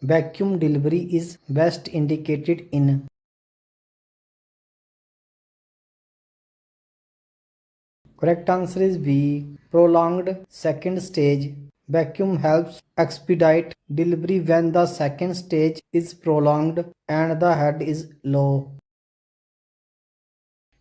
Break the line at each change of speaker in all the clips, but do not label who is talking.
vacuum delivery is best indicated in? Correct answer is B. Prolonged second stage. Vacuum helps expedite delivery when the second stage is prolonged and the head is low.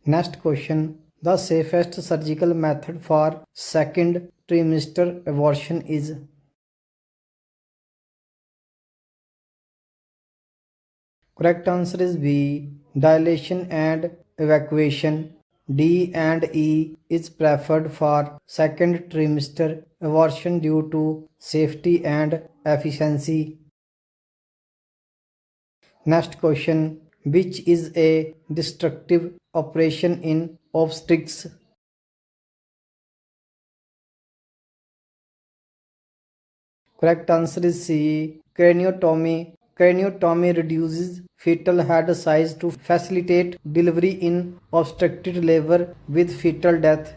Next question. The safest surgical method for second trimester abortion is? Correct answer is B. Dilation and evacuation. D and E is preferred for second trimester abortion due to safety and efficiency. Next question. Which is a destructive operation in obstetrics? Correct answer is C. Craniotomy. Craniotomy reduces fetal head size to facilitate delivery in obstructed labor with fetal death.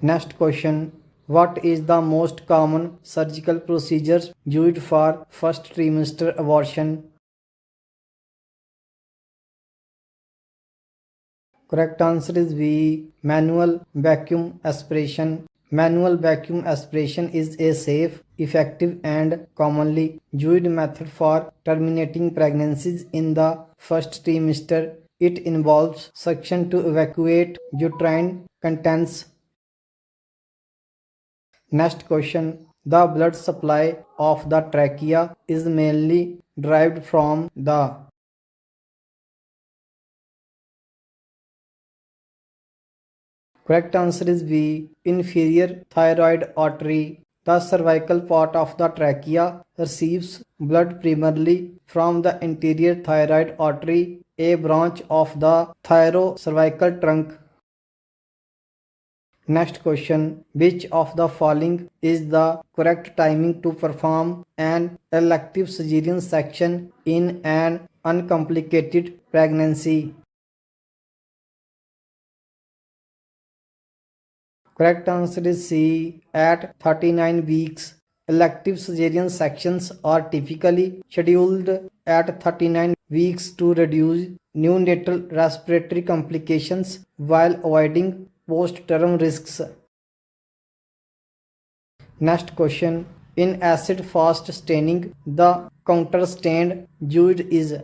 Next question. What is the most common surgical procedure used for first trimester abortion? Correct answer is B. Manual vacuum aspiration. Manual vacuum aspiration is a safe, effective, and commonly used method for terminating pregnancies in the first trimester. It involves suction to evacuate uterine contents. Next question. The blood supply of the trachea is mainly derived from the. Correct answer is B. Inferior thyroid artery. The cervical part of the trachea receives blood primarily from the anterior thyroid artery, a branch of the thyrocervical trunk. Next question. Which of the following is the correct timing to perform an elective cesarean section in an uncomplicated pregnancy? Correct answer is C. At 39 weeks. Elective cesarean sections are typically scheduled at 39 weeks to reduce neonatal respiratory complications while avoiding post-term risks. Next question. In acid-fast staining, the counterstain used is?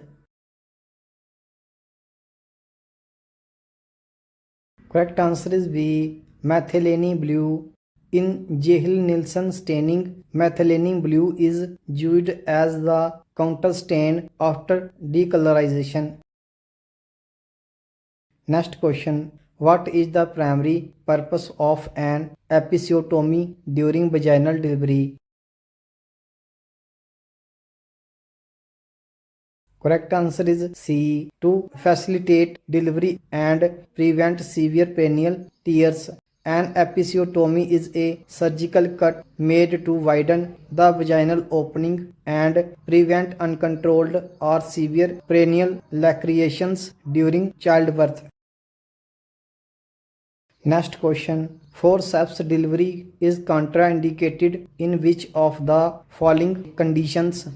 Correct answer is B. Methylene blue. In Jehill-Nielsen staining, methylene blue is used as the counterstain after decolorization. Next question. What is the primary purpose of an episiotomy during vaginal delivery? Correct answer is C. To facilitate delivery and prevent severe perineal tears. An episiotomy is a surgical cut made to widen the vaginal opening and prevent uncontrolled or severe perineal lacerations during childbirth. Next question. Forceps delivery is contraindicated in which of the following conditions?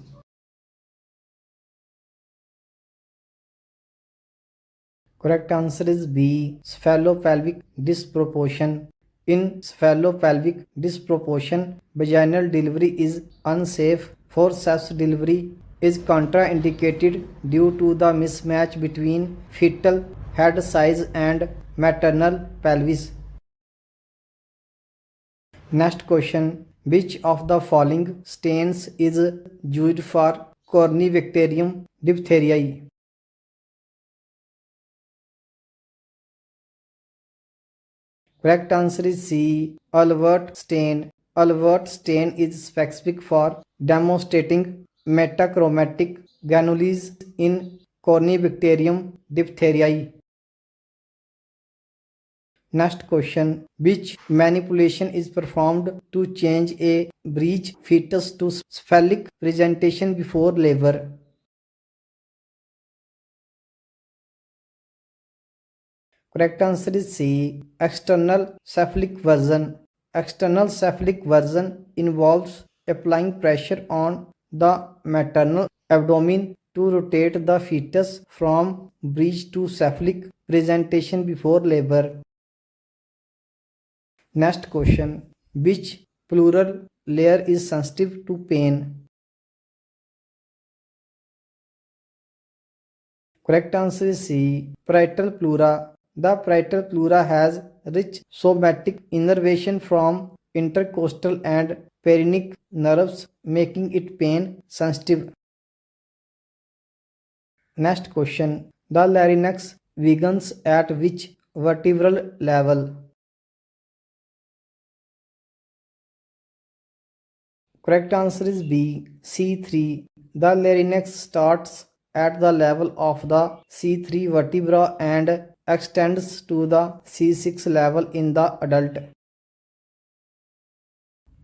Correct answer is B. Cephalopelvic disproportion. In cephalopelvic disproportion, vaginal delivery is unsafe. Forceps delivery is contraindicated due to the mismatch between fetal head size and maternal pelvis. Next question. Which of the following stains is used for Corynebacterium diphtheriae? Correct answer is C. Alvert stain. Alvert stain is specific for demonstrating metachromatic granules in Corynebacterium diphtheriae. Next question. Which manipulation is performed to change a breech fetus to cephalic presentation before labor? Correct answer is C. External cephalic version. External cephalic version involves applying pressure on the maternal abdomen to rotate the fetus from breech to cephalic presentation before labor. Next question. Which pleural layer is sensitive to pain? Correct answer is C. Parietal pleura. The parietal pleura has rich somatic innervation from intercostal and perineal nerves, making it pain sensitive. Next question. The larynx begins at which vertebral level? Correct answer is B. C3. The larynx starts at the level of the C3 vertebra and extends to the C6 level in the adult.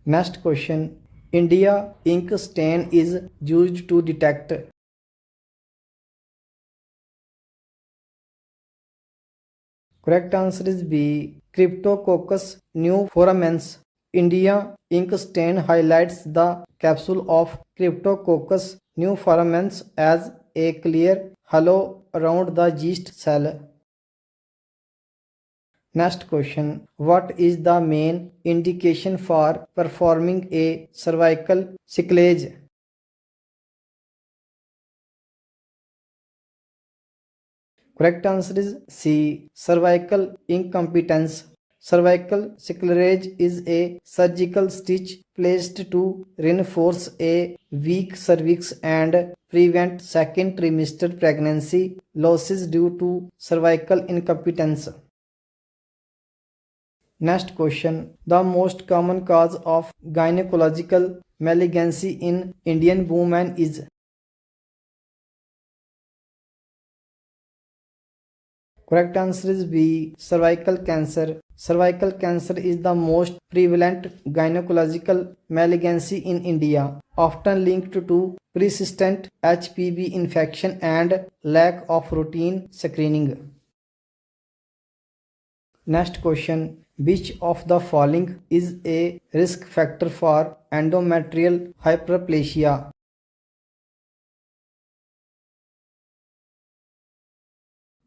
Next question. India ink stain is used to detect. Correct answer is B. Cryptococcus neoformans. India ink stain highlights the capsule of Cryptococcus neoformans as a clear halo around the yeast cell. Next question. What is the main indication for performing a cervical cyclage? Correct answer is C. Cervical incompetence. Cervical cyclage is a surgical stitch placed to reinforce a weak cervix and prevent second trimester pregnancy losses due to cervical incompetence. Next question. The most common cause of gynecological malignancy in Indian women is? Correct answer is B. Cervical cancer. Cervical cancer is the most prevalent gynecological malignancy in India, often linked to persistent HPV infection and lack of routine screening. Next question. Which of the following is a risk factor for endometrial hyperplasia?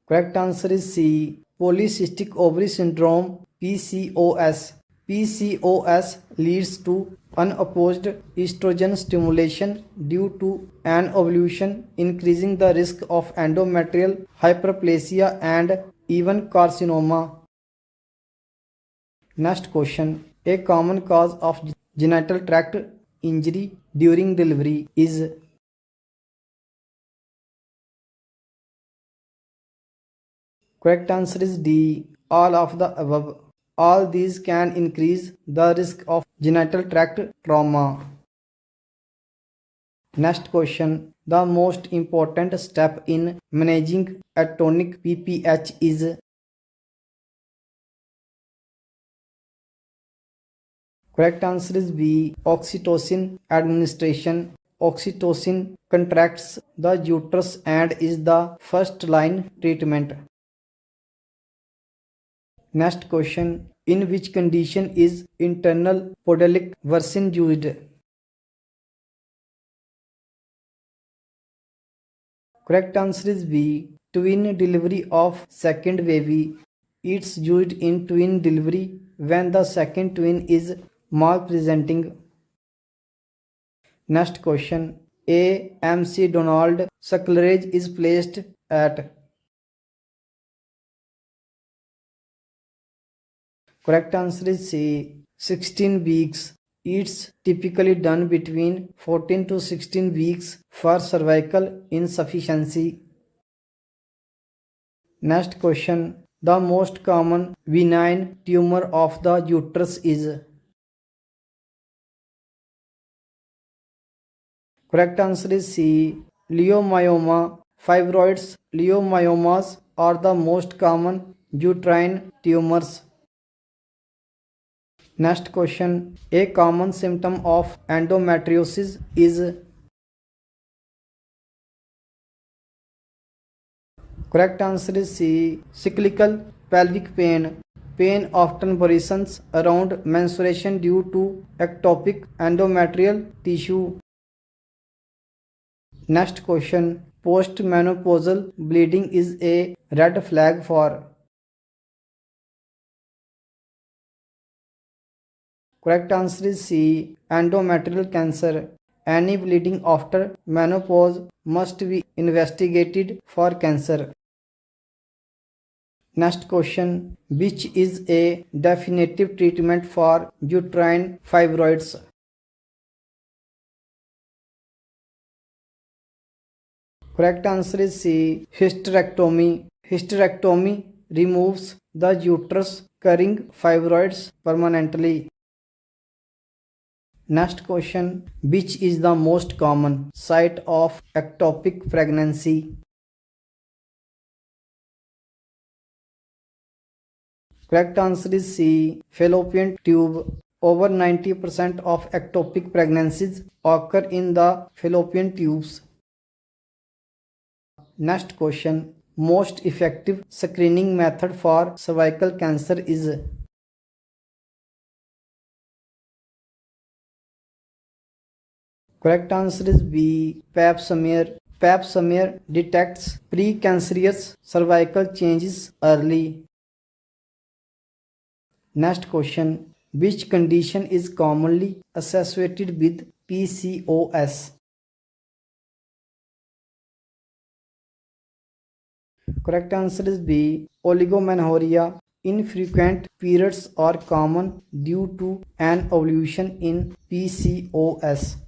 Correct answer is C. Polycystic ovary syndrome PCOS. PCOS leads to unopposed estrogen stimulation due to an ovulation, increasing the risk of endometrial hyperplasia and even carcinoma. Next question. A common cause of genital tract injury during delivery is? Correct answer is D. All of the above. All these can increase the risk of genital tract trauma. Next question. The most important step in managing atonic PPH is? Correct answer is B. Oxytocin administration. Oxytocin contracts the uterus and is the first line treatment. Next question. In which condition is internal podalic version used? Correct answer is B. Twin delivery of second baby. It's used in twin delivery when the second twin is malpresenting. Next question. A MC Donald Sucklerage is placed at? Correct answer is C. 16 weeks. It's typically done between 14 to 16 weeks for cervical insufficiency. Next question. The most common benign tumor of the uterus is? Correct answer is C. Leiomyoma. Fibroids. Leiomyomas are the most common uterine tumors. Next question. A common symptom of endometriosis is? Correct answer is C. Cyclical pelvic pain. Pain often worsens around menstruation due to ectopic endometrial tissue. Next question. Postmenopausal bleeding is a red flag for. Correct answer is C. Endometrial cancer. Any bleeding after menopause must be investigated for cancer. Next question. Which is a definitive treatment for uterine fibroids? Correct answer is C. Hysterectomy. Hysterectomy removes the uterus carrying fibroids permanently. Next question. Which is the most common site of ectopic pregnancy? Correct answer is C. Fallopian tube. Over 90% of ectopic pregnancies occur in the fallopian tubes. Next question. Most effective screening method for cervical cancer is. Correct answer is B. Pap smear. Pap smear detects precancerous cervical changes early. Next question. Which condition is commonly associated with PCOS? Correct answer is B. Oligomenorrhea. Infrequent periods are common due to an evolution in PCOS.